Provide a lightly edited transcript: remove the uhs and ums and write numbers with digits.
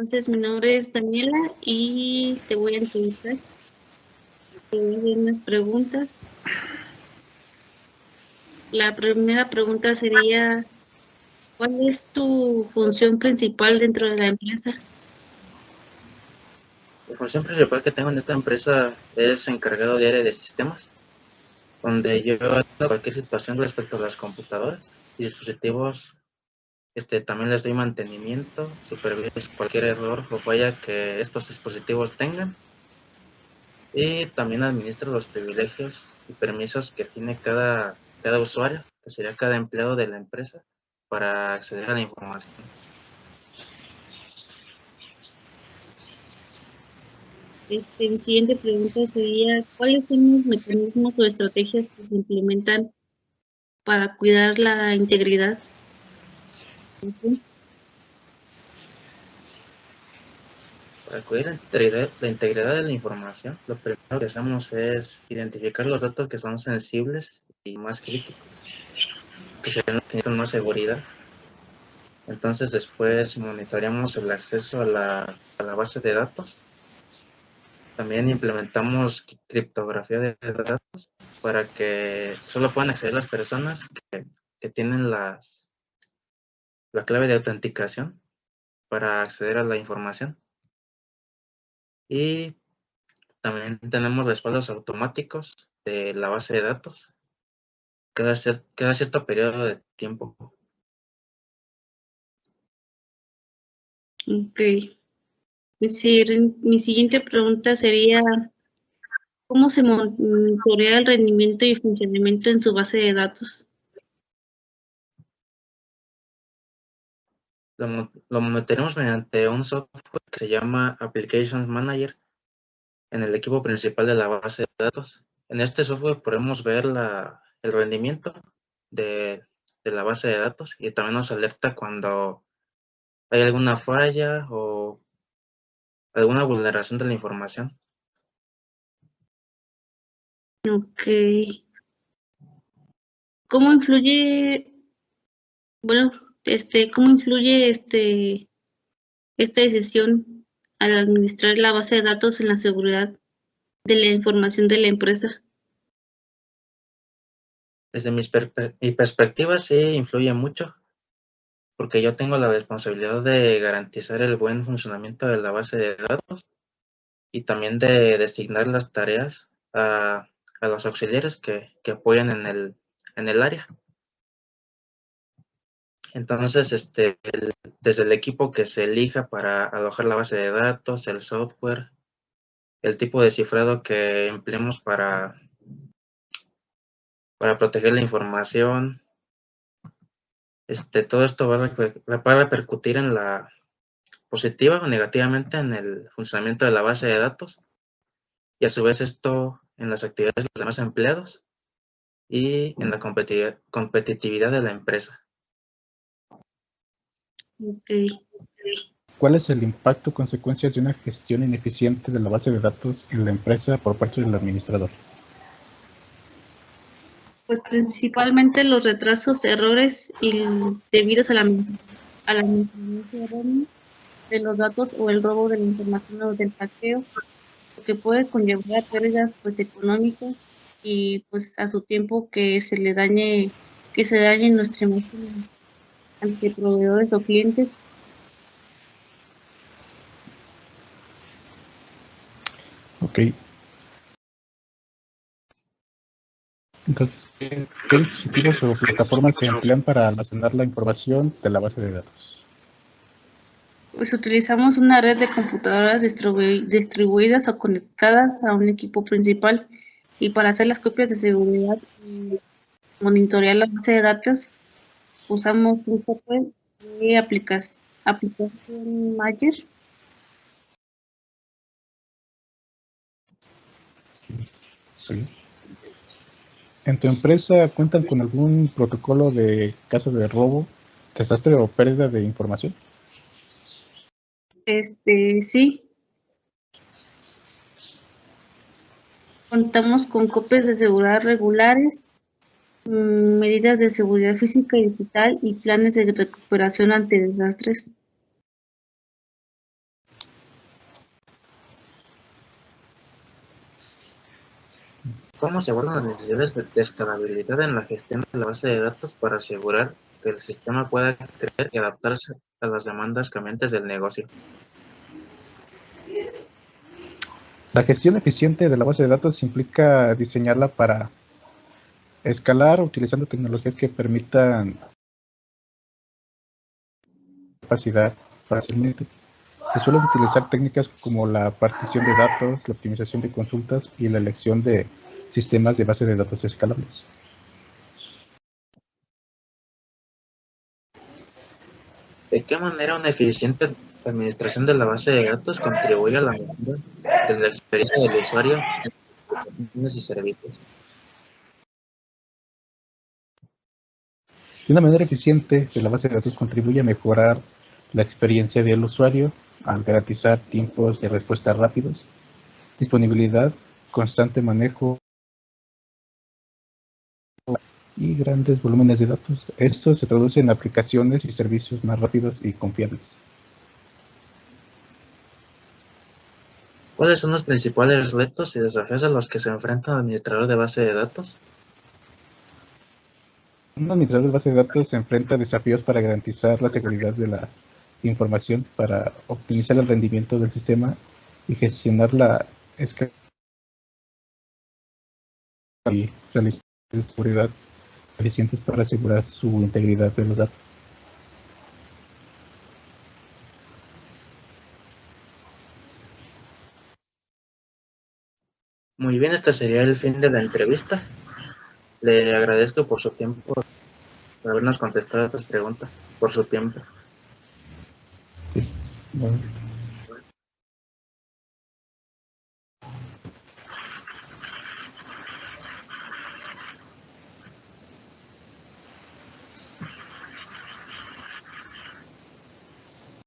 Entonces, mi nombre es Daniela y te voy a entrevistar. Te voy a hacer unas preguntas. La primera pregunta sería, ¿cuál es tu función principal dentro de la empresa? La función principal que tengo en esta empresa es encargado de área de sistemas, donde yo atiendo cualquier situación respecto a las computadoras y dispositivos. También les doy mantenimiento, superviso cualquier error o falla que estos dispositivos tengan, y también administro los privilegios y permisos que tiene cada usuario, que sería cada empleado de la empresa, para acceder a la información. Mi siguiente pregunta sería, ¿cuáles son los mecanismos o estrategias que se implementan para cuidar la integridad? ¿Sí? Para cuidar la integridad de la información, lo primero que hacemos es identificar los datos que son sensibles y más críticos, que se necesitan más seguridad. Entonces después monitoreamos el acceso a la base de datos. También implementamos criptografía de datos para que solo puedan acceder las personas que tienen la clave de autenticación para acceder a la información. Y también tenemos respaldos automáticos de la base de datos cada cierto periodo de tiempo. Ok. Mi siguiente pregunta sería, ¿cómo se monitorea el rendimiento y funcionamiento en su base de datos? Lo monitoreamos mediante un software que se llama Applications Manager en el equipo principal de la base de datos. En este software podemos ver el rendimiento de la base de datos, y también nos alerta cuando hay alguna falla o alguna vulneración de la información. Ok. ¿Cómo influye, bueno, cómo influye esta decisión al administrar la base de datos en la seguridad de la información de la empresa? Desde mi perspectiva sí influye mucho, porque yo tengo la responsabilidad de garantizar el buen funcionamiento de la base de datos y también de designar las tareas a los auxiliares que apoyan en el área. Entonces, desde el equipo que se elija para alojar la base de datos, el software, el tipo de cifrado que empleemos para proteger la información, todo esto va a repercutir positiva o negativamente en el funcionamiento de la base de datos, y a su vez esto en las actividades de los demás empleados y en la competitividad de la empresa. Ok. ¿Cuál es el impacto o consecuencias de una gestión ineficiente de la base de datos en la empresa por parte del administrador? Pues principalmente los retrasos, errores y debidos al almacenamiento erróneo de los datos o el robo de la información o del hackeo, lo que puede conllevar pérdidas pues económicas y pues a su tiempo que se dañe nuestra imagen ante proveedores o clientes. Ok. Entonces, ¿qué dispositivos o plataformas se emplean para almacenar la información de la base de datos? Pues utilizamos una red de computadoras distribuidas o conectadas a un equipo principal, y para hacer las copias de seguridad y monitorear la base de datos usamos un software de aplicación Mayer. Sí. ¿En tu empresa cuentan con algún protocolo de caso de robo, desastre o pérdida de información? Sí, contamos con copias de seguridad regulares, medidas de seguridad física y digital y planes de recuperación ante desastres. ¿Cómo se abordan las necesidades de escalabilidad en la gestión de la base de datos para asegurar que el sistema pueda crecer y adaptarse a las demandas cambiantes del negocio? La gestión eficiente de la base de datos implica diseñarla para escalar utilizando tecnologías que permitan capacidad fácilmente. Se suelen utilizar técnicas como la partición de datos, la optimización de consultas y la elección de sistemas de base de datos escalables. ¿De qué manera una eficiente administración de la base de datos contribuye a la mejora de la experiencia del usuario en aplicaciones y servicios? De una manera eficiente, la base de datos contribuye a mejorar la experiencia del usuario al garantizar tiempos de respuesta rápidos, disponibilidad, constante manejo y grandes volúmenes de datos. Esto se traduce en aplicaciones y servicios más rápidos y confiables. ¿Cuáles son los principales retos y desafíos a los que se enfrenta un administrador de base de datos? Un administrador de base de datos se enfrenta a desafíos para garantizar la seguridad de la información, para optimizar el rendimiento del sistema y gestionar la escala y realizar de seguridad eficientes para asegurar su integridad de los datos. Muy bien, este sería el fin de la entrevista. Le agradezco por su tiempo, por habernos contestado estas preguntas, por su tiempo. Sí. Bueno.